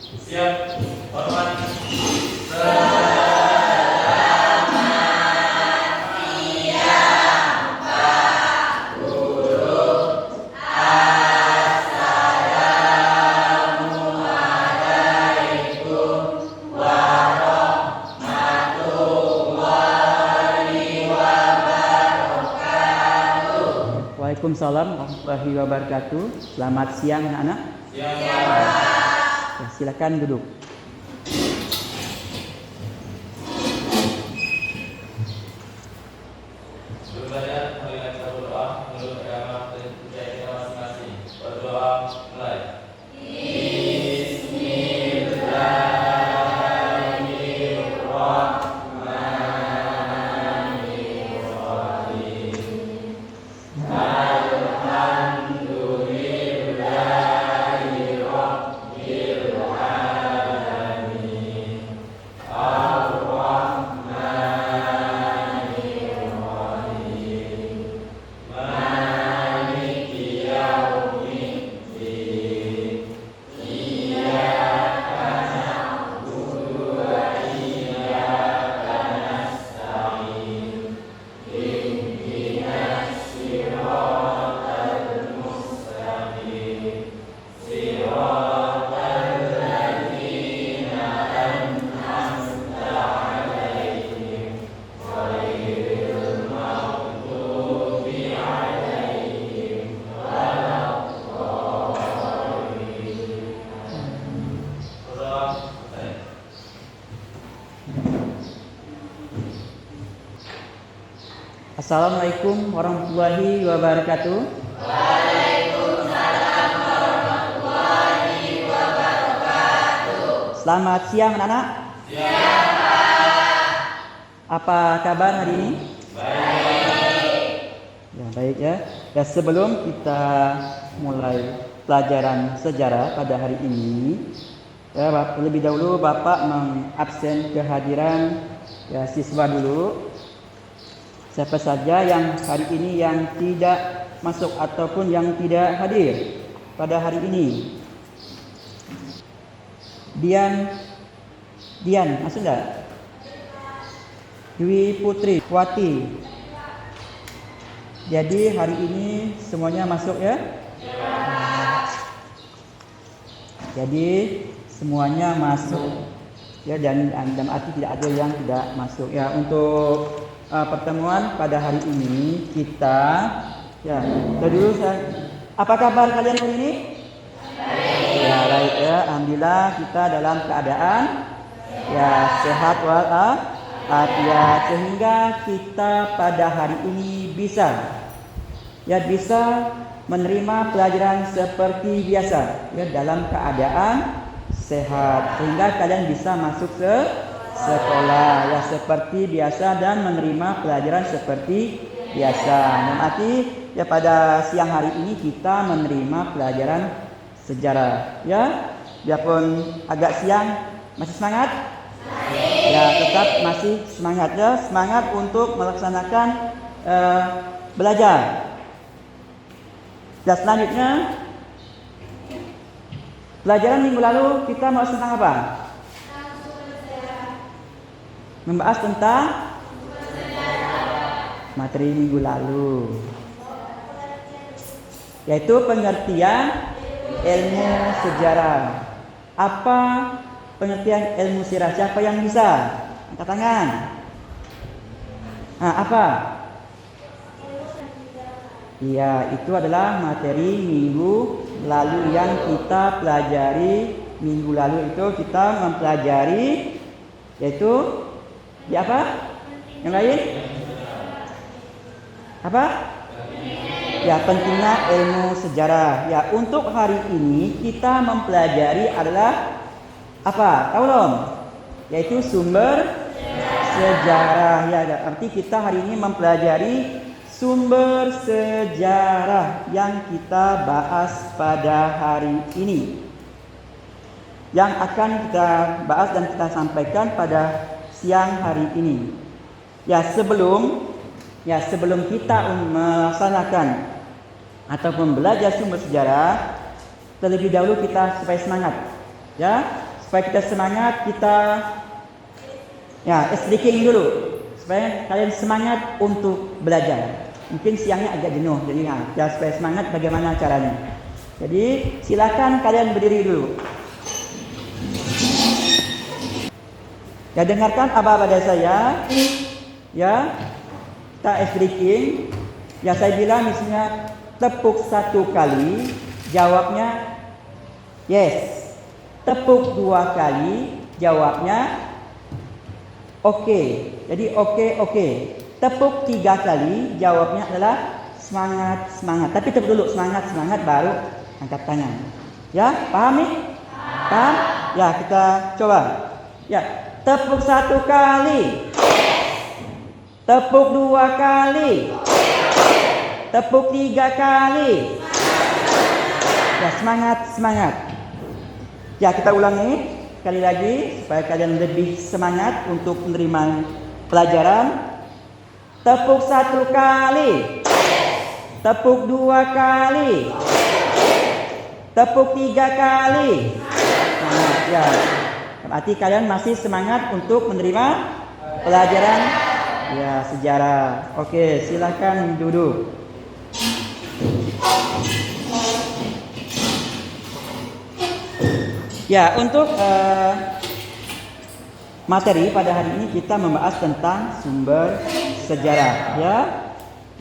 Siap, hormat. Waalaikumsalam warahmatullahi wabarakatuh. Selamat siang anak-anak. Ya, silakan duduk. Sebelum belajar, marilah kita berdoa menurut agama dan budaya kita masing-masing. Berdoa mulai. Assalamualaikum warahmatullahi wabarakatuh. Selamat siang anak-anak. Apa kabar hari ini? Ya, baik ya. Ya, sebelum kita mulai pelajaran sejarah pada hari ini, ya, lebih dahulu Bapak mengabsen kehadiran ya, siswa dulu. Siapa saja yang hari ini yang tidak masuk ataupun yang tidak hadir pada hari ini? Dian, masuk enggak? Dwi Putri, Wati. Jadi hari ini semuanya masuk ya? Jadi semuanya masuk ya, dan arti tidak ada yang tidak masuk ya. Untuk pertemuan pada hari ini kita ya, dulu apa kabar kalian hari ini? Ya, baik ya, alhamdulillah kita dalam keadaan ya sehat walafiat, sehingga kita pada hari ini bisa menerima pelajaran seperti biasa ya, dalam keadaan sehat, sehingga kalian bisa masuk sekolah ya seperti biasa dan menerima pelajaran seperti biasa. Dan arti ya pada siang hari ini kita menerima pelajaran sejarah ya. Biarpun agak siang, masih semangat? Ya, tetap masih semangat ya, semangat untuk melaksanakan belajar. Dan selanjutnya pelajaran minggu lalu kita mau tentang apa? Membahas tentang materi minggu lalu, yaitu pengertian ilmu sejarah. Apa pengertian ilmu sejarah? Siapa yang bisa? Angkat tangan. Nah, apa? Iya, itu adalah materi minggu lalu yang kita pelajari. Minggu lalu itu kita mempelajari yaitu di apa? Yang lain? Apa? Ya, pentingnya ilmu sejarah. Ya, untuk hari ini kita mempelajari adalah apa? Tahu belum? Yaitu sumber sejarah. Ya, arti kita hari ini mempelajari sumber sejarah yang kita bahas pada hari ini, yang akan kita bahas dan kita sampaikan pada siang hari ini. Ya, sebelum kita melaksanakan ataupun belajar sumber sejarah, terlebih dahulu kita supaya semangat. Ya, supaya kita semangat, kita stretching dulu supaya kalian semangat untuk belajar. Mungkin siangnya agak jenuh, jadi supaya semangat bagaimana caranya. Jadi silakan kalian berdiri dulu. Ya, dengarkan apa dari saya. Ya, kita stretching. Ya, saya bilang misalnya tepuk 1 kali, jawabnya yes. Tepuk 2 kali, jawabnya oke. Jadi oke. Tepuk 3 kali, jawabnya adalah semangat. Tapi tepuk dulu semangat baru angkat tangan. Ya, paham nih? Paham? Ya, kita coba. Ya, tepuk 1 kali. Tepuk 2 kali. Tepuk 3 kali. Ya, semangat. Ya, kita ulangi sekali lagi supaya kalian lebih semangat untuk menerima pelajaran. Tepuk 1 kali. Tepuk 2 kali. Tepuk 3 kali. Semangat, ya. Berarti kalian masih semangat untuk menerima pelajaran ya sejarah. Oke, silakan duduk. Ya, untuk materi pada hari ini kita membahas tentang sumber sejarah, ya.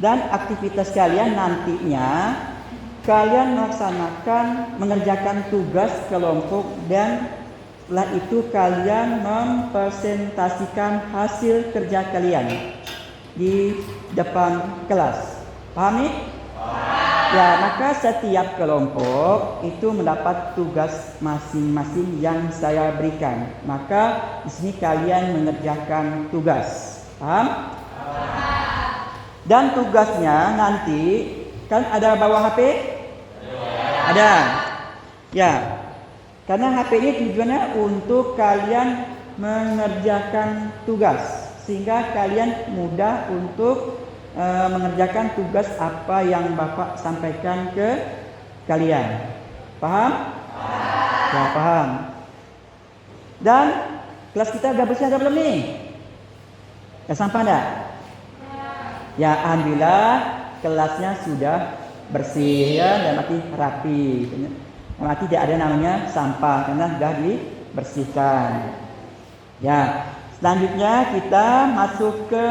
Dan aktivitas kalian nantinya kalian mengerjakan tugas kelompok dan setelah itu kalian mempresentasikan hasil kerja kalian di depan kelas. Paham nih? Ya, maka setiap kelompok itu mendapat tugas masing-masing yang saya berikan. Maka di sini kalian mengerjakan tugas. Paham? Dan tugasnya nanti kan ada bawa HP? Ada. Ya. Karena HP ini tujuannya untuk kalian mengerjakan tugas sehingga kalian mudah untuk mengerjakan tugas apa yang Bapak sampaikan ke kalian. Paham? Ya, paham. Dan kelas kita udah bersih ada belum nih? Ya, sampah enggak? Ya, alhamdulillah kelasnya sudah bersih ya, dan mati rapi. Mati tidak ada namanya sampah karena sudah dibersihkan. Ya, selanjutnya kita masuk ke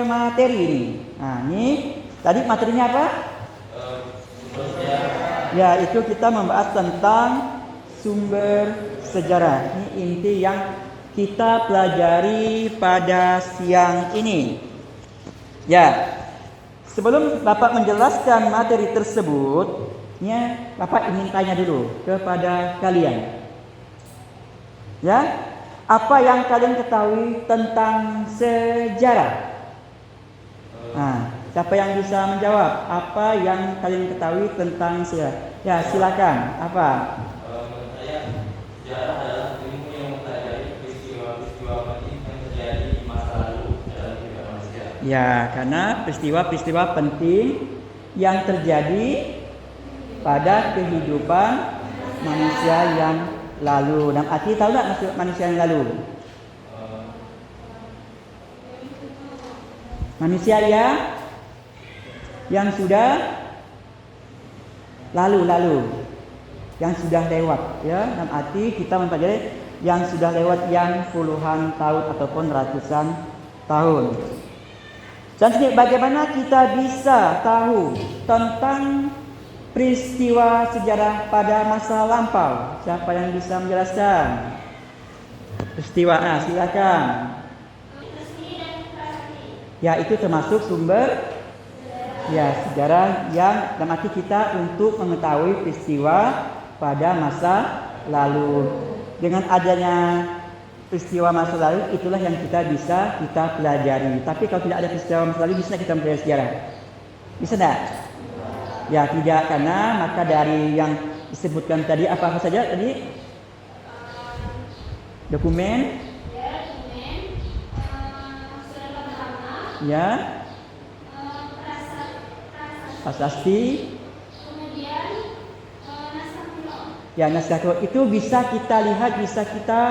materi ini. Nah, ini tadi materinya apa? Ya, itu kita membahas tentang sumber sejarah. Ini inti yang kita pelajari pada siang ini. Ya, sebelum Bapak menjelaskan materi tersebut, Bapak ingin tanya dulu kepada kalian. Ya, apa yang kalian ketahui tentang sejarah? Nah, siapa yang bisa menjawab? Apa yang kalian ketahui tentang sejarah? Ya, silakan. Apa? Menurut saya, sejarah adalah ilmu yang mempelajari peristiwa-peristiwa penting yang terjadi di masa lalu dalam kehidupan manusia. Ya, karena peristiwa-peristiwa penting yang terjadi pada kehidupan manusia yang lalu. Dan arti tahu tak maksud manusia yang lalu? Manusia yang sudah lalu, yang sudah lewat, ya. Dalam arti kita mempelajari yang sudah lewat, yang puluhan tahun ataupun ratusan tahun. Dan bagaimana kita bisa tahu tentang peristiwa sejarah pada masa lampau? Siapa yang bisa menjelaskan? Peristiwa, silakan. Ya, itu termasuk sumber ya sejarah yang dalam arti kita untuk mengetahui peristiwa pada masa lalu. Dengan adanya peristiwa masa lalu, itulah yang kita bisa kita pelajari. Tapi kalau tidak ada peristiwa masa lalu, bisa kita mempelajari sejarah? Bisa tidak? Ya, tidak, karena maka dari yang disebutkan tadi apa saja tadi? Dokumen. Ya, prasasti, kemudian Ya, naskah itu bisa kita lihat, bisa kita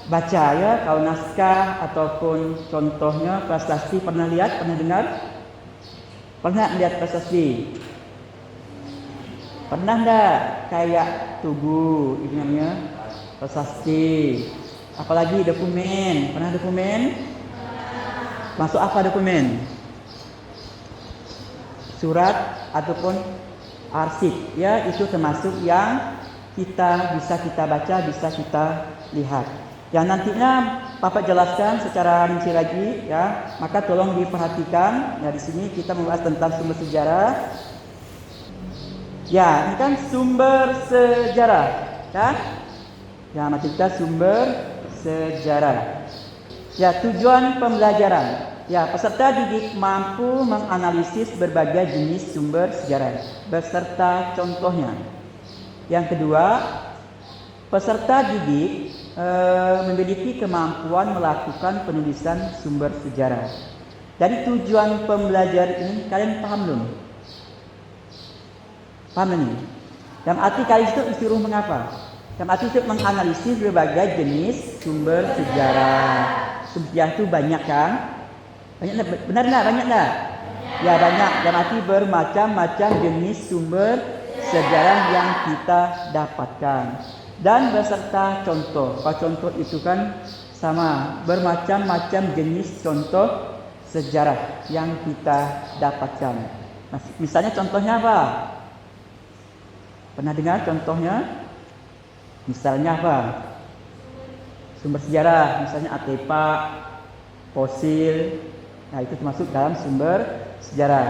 baca ya. Kalau naskah ataupun contohnya prasasti, pernah lihat, pernah dengar? Pernah lihat prasasti? Pernah enggak kayak tugu itu namanya prasasti? Apalagi dokumen. Pernah dokumen? Masuk apa dokumen? Surat ataupun arsip ya, itu termasuk yang bisa kita baca, bisa kita lihat. Yang nantinya Bapak jelaskan secara rinci lagi ya, maka tolong diperhatikan. Ya, di sini kita membahas tentang sumber sejarah. Ya, ini kan sumber sejarah kan? Ya, maksud kita sumber sejarah. Ya, tujuan pembelajaran. Ya, peserta didik mampu menganalisis berbagai jenis sumber sejarah beserta contohnya. Yang kedua, peserta didik memiliki kemampuan melakukan penulisan sumber sejarah. Dari tujuan pembelajaran ini kalian paham belum? Paham ini? Dalam arti kalian itu disuruh mengapa? Dalam arti itu menganalisis berbagai jenis sumber sejarah. Sumber sejarah itu banyak kan? Banyak, benar enggak? Banyak enggak? Ya, banyak. Dalam arti bermacam-macam jenis sumber sejarah yang kita dapatkan. Dan beserta contoh. Kalau contoh itu kan sama, bermacam-macam jenis contoh sejarah yang kita dapatkan. Nah, misalnya contohnya apa? Pernah dengar contohnya? Misalnya apa? Sumber sejarah, misalnya artefak, fosil. Nah, itu termasuk dalam sumber sejarah.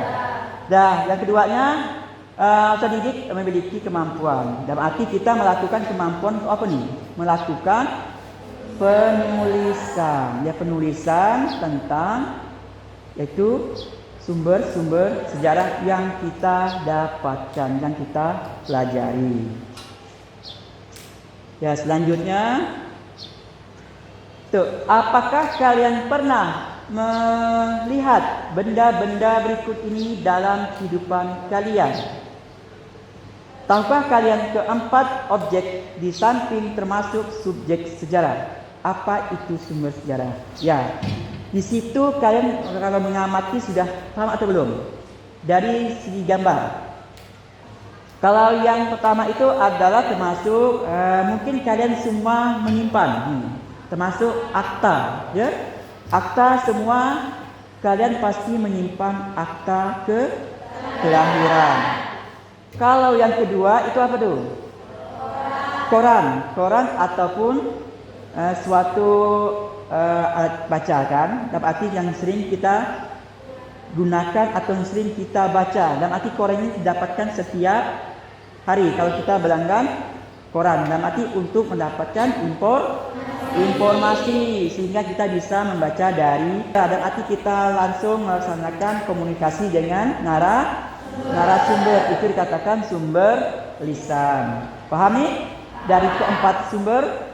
Nah, yang keduanya, peserta didik memiliki kemampuan. Dalam arti kita melakukan kemampuan untuk apa nih? Melakukan penulisan. Ya, penulisan tentang yaitu sumber-sumber sejarah yang kita dapatkan, yang kita pelajari. Ya, selanjutnya, tuh, apakah kalian pernah melihat benda-benda berikut ini dalam kehidupan kalian? Tahukah kalian keempat objek di samping termasuk subjek sejarah? Apa itu sumber sejarah? Ya, di situ kalian kalau mengamati sudah paham atau belum? Dari segi gambar. Kalau yang pertama itu adalah termasuk mungkin kalian semua menyimpan, termasuk akta, ya. Akta semua kalian pasti menyimpan akta kelahiran. Kalau yang kedua itu apa tuh? Koran ataupun suatu alat baca kan, dalam arti yang sering kita gunakan atau yang sering kita baca. Dalam arti koran ini didapatkan setiap hari kalau kita berlangganan koran, dalam arti untuk mendapatkan informasi sehingga kita bisa membaca dari, dalam arti kita langsung melaksanakan komunikasi dengan narasumber, itu dikatakan sumber lisan. Pahami? Dari keempat sumber.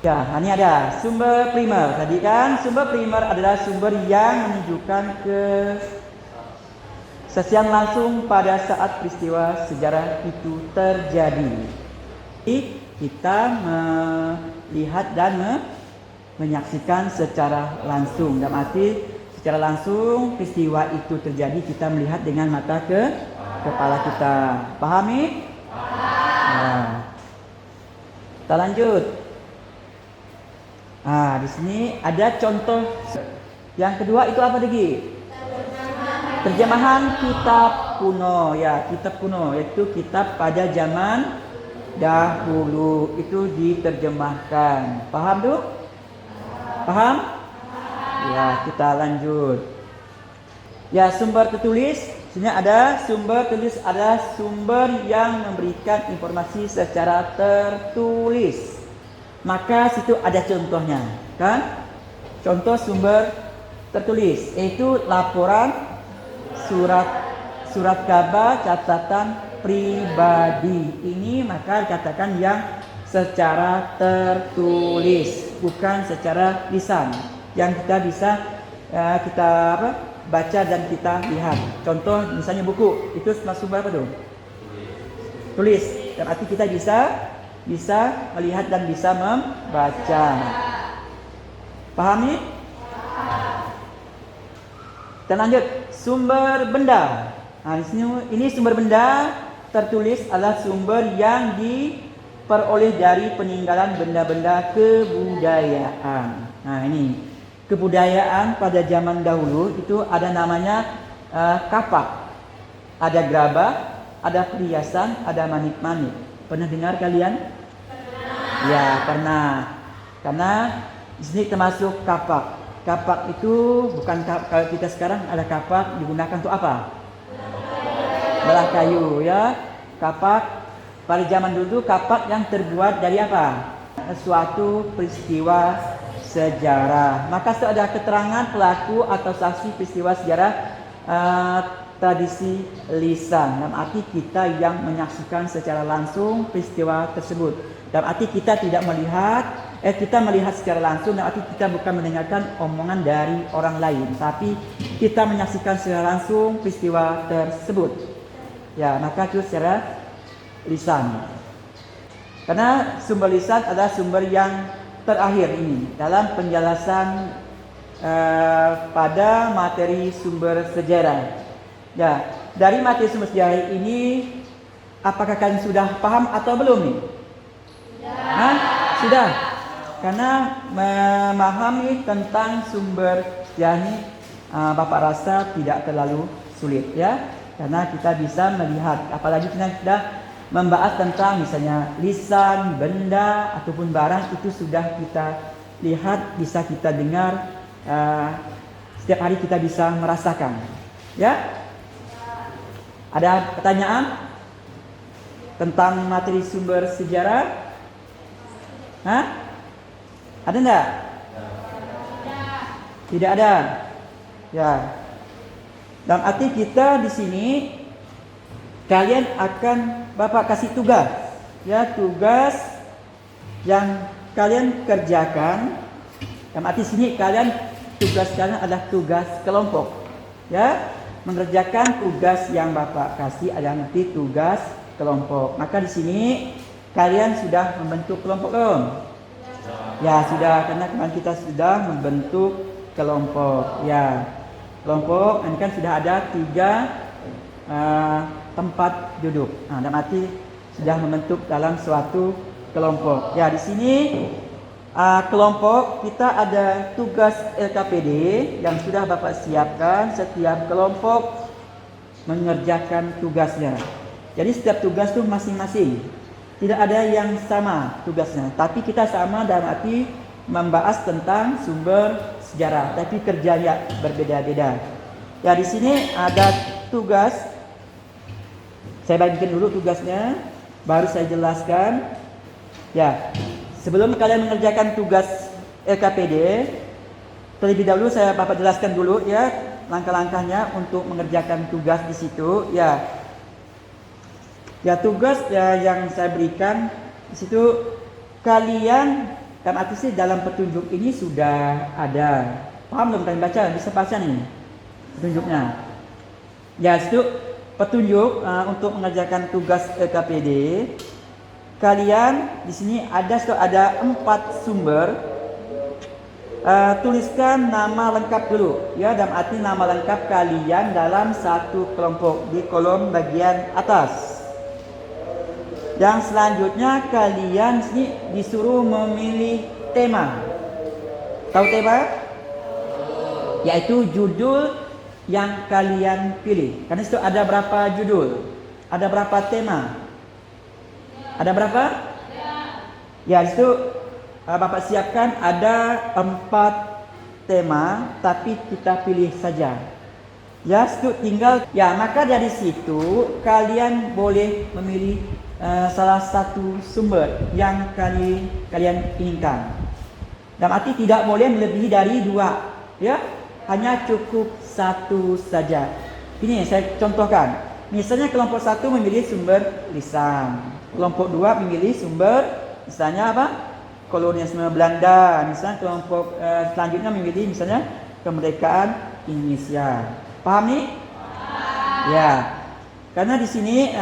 Ya, ini ada sumber primer. Tadi kan sumber primer adalah sumber yang menunjukkan kesaksian langsung pada saat peristiwa sejarah itu terjadi. Kita melihat dan menyaksikan secara langsung. Dalam arti secara langsung peristiwa itu terjadi, kita melihat dengan mata kepala kita. Pahami? Nah, kita lanjut. Nah, di sini ada contoh. Yang kedua itu apa lagi? Terjemahan kitab kuno. Ya, kitab kuno yaitu kitab pada zaman dahulu itu diterjemahkan. Paham tuh? Paham? Ya, kita lanjut. Ya, sumber tertulis. Sini ada sumber tertulis, adalah sumber yang memberikan informasi secara tertulis. Maka situ ada contohnya, kan? Contoh sumber tertulis yaitu laporan, surat kabar, catatan pribadi. Ini maka dikatakan yang secara tertulis, bukan secara lisan. Yang kita bisa kita baca dan kita lihat. Contoh misalnya buku, itu sumber apa tuh? Tulis. dan arti kita bisa melihat dan bisa membaca. Paham nih? Kita lanjut, sumber benda. Nah, ini sumber benda tertulis adalah sumber yang diperoleh dari peninggalan benda-benda kebudayaan. Nah, ini kebudayaan pada zaman dahulu itu ada namanya kapak, ada gerabah, ada perhiasan, ada manik-manik. Pernah dengar kalian? Ya, pernah. Karena di sini termasuk kapak. Kapak itu bukan kalau kita sekarang ada kapak digunakan untuk apa? Belah kayu, ya. Kapak pada zaman dulu kapak yang terbuat dari apa? Suatu peristiwa sejarah. Maka ada keterangan pelaku atau saksi peristiwa sejarah, tradisi lisan. Dalam arti kita yang menyaksikan secara langsung peristiwa tersebut. Dalam arti kita tidak melihat, kita melihat secara langsung. Dalam arti kita bukan mendengarkan omongan dari orang lain, tapi kita menyaksikan secara langsung peristiwa tersebut. Ya, maka itu secara lisan. Karena sumber lisan adalah sumber yang terakhir ini dalam penjelasan pada materi sumber sejarah. Ya, dari materi sumber sejarah ini, apakah kalian sudah paham atau belum nih? Sudah. Karena memahami tentang sumber sejarah ini, Bapak rasa tidak terlalu sulit, ya. Karena kita bisa melihat, apalagi kita sudah membahas tentang misalnya lisan, benda ataupun barang, itu sudah kita lihat, bisa kita dengar, setiap hari kita bisa merasakan. Ya? Ada pertanyaan tentang materi sumber sejarah? Ada enggak? Tidak ada. Ya. Dalam arti kita di sini, kalian akan Bapak kasih tugas, ya, tugas yang kalian kerjakan. Dalam arti sini kalian, tugas kalian adalah tugas kelompok, ya, mengerjakan tugas yang Bapak kasih adalah nanti tugas kelompok. Maka di sini kalian sudah membentuk kelompok belum? Ya, sudah, karena kemarin kita sudah membentuk kelompok, ya. Kelompok ini kan sudah ada 3 tempat duduk. Nah, dalam arti sudah membentuk dalam suatu kelompok. Ya, di sini kelompok kita ada tugas LKPD yang sudah Bapak siapkan. Setiap kelompok mengerjakan tugasnya. Jadi setiap tugas itu masing-masing. Tidak ada yang sama tugasnya, tapi kita sama dalam arti membahas tentang sumber sejarah, tapi kerjanya berbeda-beda. Ya, di sini ada tugas. Saya bagikan dulu tugasnya, baru saya jelaskan. Ya, sebelum kalian mengerjakan tugas LKPD, terlebih dahulu Bapak jelaskan dulu, ya, langkah-langkahnya untuk mengerjakan tugas di situ. Ya, tugas yang saya berikan di situ, kalian kan artinya dalam petunjuk ini sudah ada. Paham belum kalian baca? Bisa baca nih petunjuknya. Ya, itu petunjuk untuk mengerjakan tugas LKPD. Kalian di sini ada 4 sumber. Tuliskan nama lengkap dulu, ya, dalam arti nama lengkap kalian dalam satu kelompok di kolom bagian atas. Yang selanjutnya kalian sini disuruh memilih tema. Tahu tema? Yaitu judul yang kalian pilih. Karena itu ada berapa judul? Ada berapa tema? Ada berapa? Ya, itu Bapak siapkan ada 4 tema, tapi kita pilih saja. Ya, itu tinggal. Ya, maka dari situ kalian boleh memilih salah satu sumber yang kalian inginkan. Dalam arti tidak boleh melebihi dari 2, ya, hanya cukup 1 saja. Ini saya contohkan. Misalnya kelompok 1 memilih sumber lisan, kelompok 2 memilih sumber misalnya apa? Kolonialisme Belanda. Misalnya kelompok selanjutnya memilih misalnya kemerdekaan Indonesia. Paham nih? Ya. Karena di sini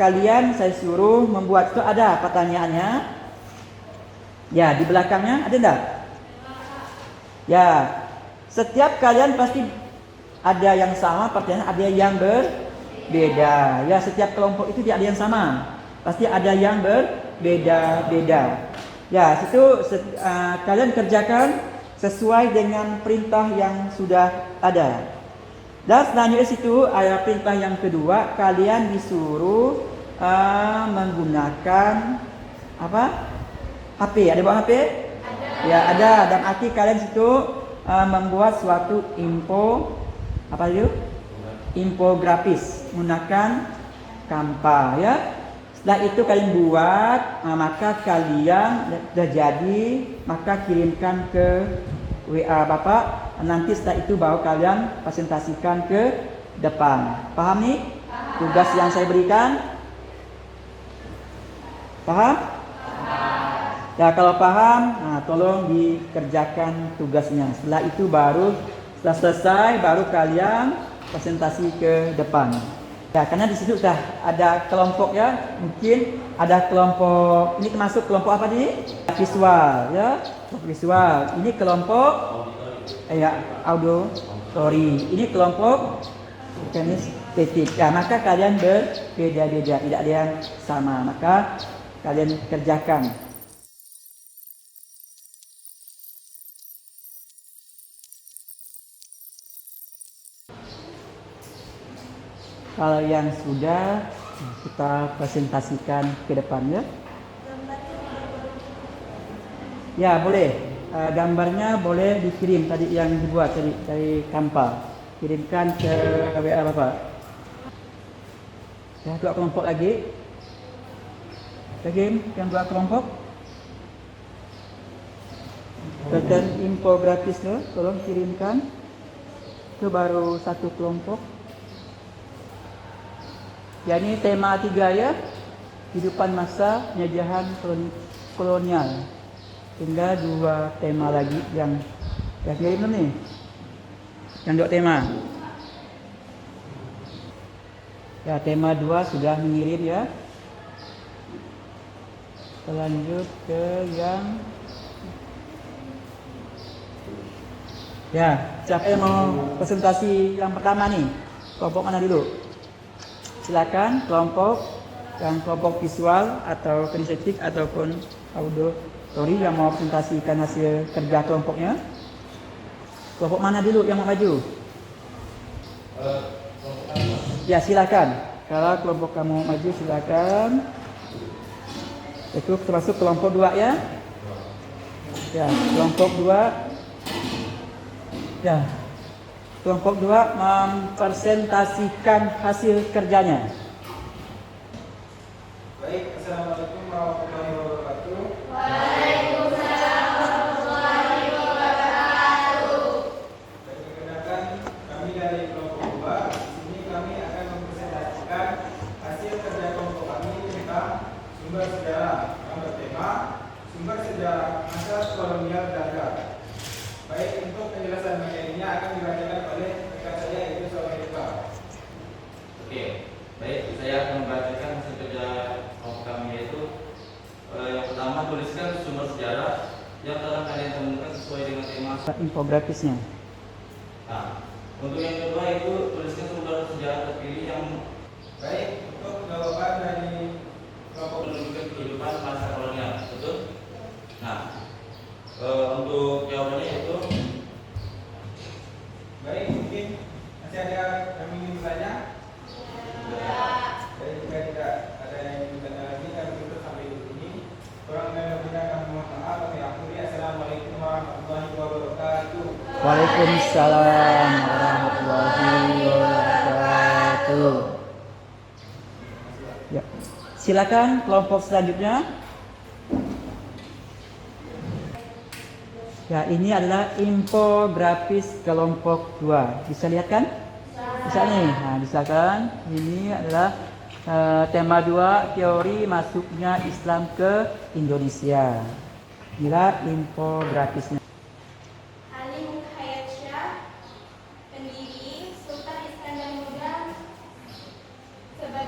kalian saya suruh membuat itu ada pertanyaannya. Ya, di belakangnya ada enggak? Ya, setiap kalian pasti ada yang sama pertanyaan, ada yang berbeda. Ya, setiap kelompok itu tidak ada yang sama. Pasti ada yang berbeda-beda. Ya, situ kalian kerjakan sesuai dengan perintah yang sudah ada. Dan selanjutnya situ ada perintah yang kedua, kalian disuruh menggunakan apa? HP. Ada bawa HP? Ada. Ya, ada. Dan arti kalian situ membuat suatu apa itu? Infografis menggunakan Canva, ya. Setelah itu kalian buat, maka kalian sudah jadi, maka kirimkan ke WA Bapak. Nanti setelah itu baru kalian presentasikan ke depan. Paham nih? Tugas yang saya berikan? Paham? Ya, kalau paham, tolong dikerjakan tugasnya. Setelah itu setelah selesai, baru kalian presentasi ke depan. Ya, karena di situ sudah ada kelompok, ya. Mungkin ada kelompok, ini termasuk kelompok apa nih? Visual, ya. Kelompok visual. Ini kelompok auditory. Ini kelompok kinestetik. Ya, maka kalian berbeda-beda, tidak ada yang sama. Maka kalian kerjakan. Kalau yang sudah, kita presentasikan ke depan, ya. Ya, boleh. Gambarnya boleh dikirim tadi yang dibuat dari Canva. Kirimkan ke WA Bapak. Ya, 2 kelompok lagi. Lagi yang 2 kelompok. Dan infografisnya tolong kirimkan. Itu baru 1 kelompok. Ya, ini tema 3, ya. Kehidupan masa penjajahan kolonial. Tinggal 2 tema lagi yang kirim nih. Yang 2 tema. Ya, tema 2 sudah mengirim, ya. Lanjut ke yang siapa yang mau presentasi yang pertama nih? Kelompok mana dulu? Silakan kelompok visual atau kinestetik ataupun auditory yang mau presentasikan hasil kerja kelompoknya. Kelompok mana dulu yang mau maju? Ya, silakan. Kalau kelompok kamu maju, silakan. Itu termasuk kelompok 2, ya. Ya, kelompok 2. Ya. Kelompok 2 mempresentasikan hasil kerjanya. Baik, Assalamualaikum warahmatullahi wabarakatuh. Waalaikumsalam warahmatullahi wabarakatuh. Perkenalkan, kami dari kelompok 2. Di sini kami akan mempresentasikan hasil kerja kelompok kami tentang sumber sejarah yang bertema sumber sejarah masa kolonial Belanda. Baik, untuk penjelasan materinya akan dibacakan oleh rekan saya, yaitu Saudara Eka. Oke, baik. Saya akan membacakan hasil kerja kelompok kami, yaitu yang pertama, tuliskan sumber sejarah yang telah kalian temukan sesuai dengan tema Infografisnya. Nah, untuk yang kedua itu tuliskan sumber sejarah terpilih yang Baik, untuk jawaban dari kelompok menunjukkan kehidupan masa kolonial, betul? Nah, untuk jawabannya itu baik, mungkin masih ada yang ingin bertanya? Baik, jika tidak ada yang ingin bertanya lagi, kami tutup sampai di sini. Kurang lebih kami mohon maaf. Kami akhiri. Assalamualaikum warahmatullahi wabarakatuh. Waalaikumsalam warahmatullahi wabarakatuh. Ya. Silakan kelompok selanjutnya. Ya, ini adalah infografis kelompok 2. Bisa lihat kan? Bisa nih. Nah, bisa kan? Ini adalah tema 2, teori masuknya Islam ke Indonesia. Inilah infografisnya. Ali Mukhayatsyah, pendiri Sultan Iskandar Muda sebagai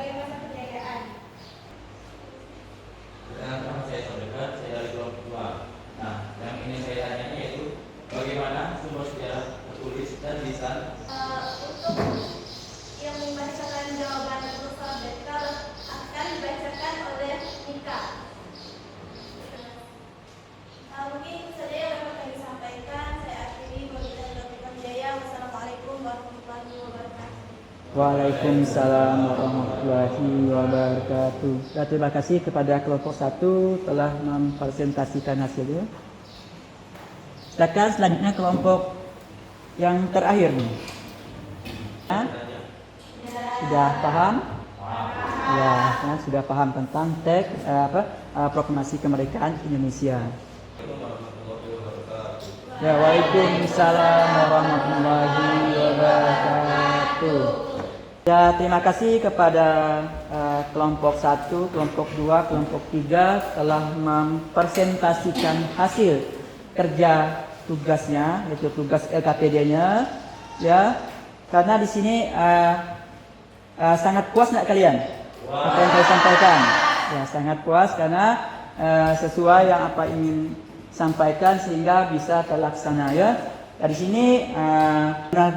yang saya tanya yaitu bagaimana sumber sejarah tertulis dan lisan. Untuk yang membacakan jawaban Prof. Bekal akan dibacakan oleh Nika. Mungkin itu saja yang dapat kami sampaikan. Saya akhiri. Wabillahi taufiq wal hidayah. Wassalamualaikum warahmatullahi wabarakatuh. Waalaikumsalam warahmatullahi wabarakatuh. Ya, terima kasih kepada kelompok 1 telah mempresentasikan hasilnya. Silakan selanjutnya kelompok yang terakhir nih. Hah? Sudah paham? Ya, sudah paham tentang teks proklamasi kemerdekaan Indonesia. Ya, waalaikumsalam warahmatullahi wabarakatuh. Ya, terima kasih kepada kelompok 1, kelompok 2, kelompok 3 telah mempresentasikan hasil kerja tugasnya, yaitu tugas LKPD-nya. Ya, karena di sini sangat puas nggak kalian? Apa yang saya sampaikan? Ya, sangat puas karena sesuai yang apa ingin sampaikan sehingga bisa terlaksana ya. Dari sini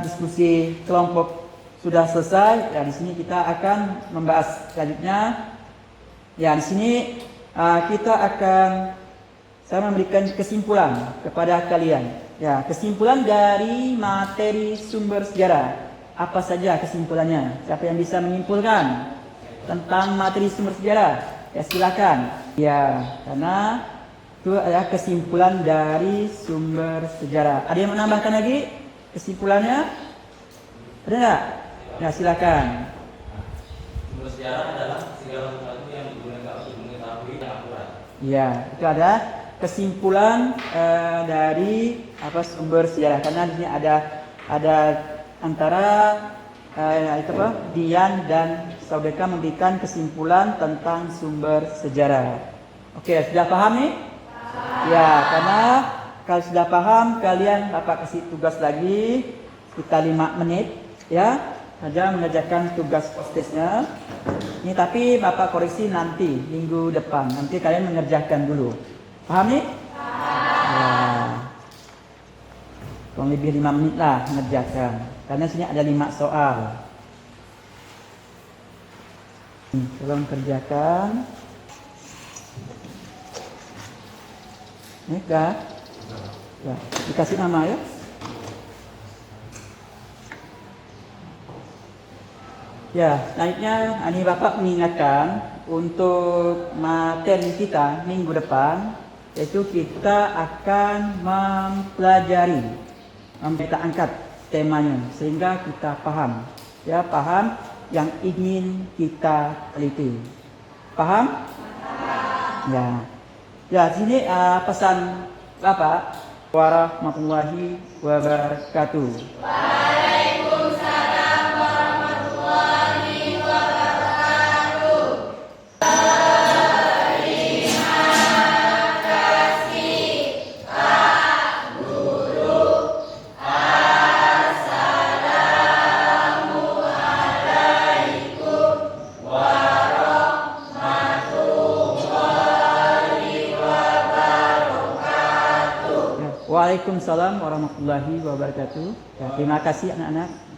diskusi kelompok sudah selesai. Ya, di sini kita akan membahas selanjutnya. Ya, di sini saya memberikan kesimpulan kepada kalian. Ya, kesimpulan dari materi sumber sejarah. Apa saja kesimpulannya? Siapa yang bisa menyimpulkan tentang materi sumber sejarah? Ya, silakan. Ya, karena itu adalah kesimpulan dari sumber sejarah. Ada yang menambahkan lagi kesimpulannya? Ada nggak? Ya, silakan. Sumber sejarah adalah segala sesuatu yang digunakan untuk mengetahui yang akurat. Ya, itu ada kesimpulan dari sumber sejarah. Karena di sini ada antara Dian dan Saudeka memberikan kesimpulan tentang sumber sejarah. Oke, sudah paham nih? Ya, karena kalau sudah paham, kalian Bapak kasih tugas lagi sekitar 5 menit ya, saja mengerjakan tugas postisnya. Ini tapi Bapak koreksi nanti minggu depan. Nanti kalian mengerjakan dulu. Paham nih? Ya. Kurang lebih 5 menit lah mengerjakan. Karena sini ada 5 soal. Tolong kerjakan. Ini kah? Ya, dikasih nama ya. Ya, selanjutnya ini Bapak mengingatkan untuk materi kita minggu depan, yaitu kita akan mempelajari, kita angkat temanya sehingga kita paham, ya paham yang ingin kita teliti. Paham? Ya. Ya, sini pesan Bapak warahmatullahi wabarakatuh. Waalaikumsalam warahmatullahi wabarakatuh. Terima kasih Pak Guru. Assalamualaikum Waalaikumsalam warahmatullahi wabarakatuh. Ya, terima kasih anak-anak.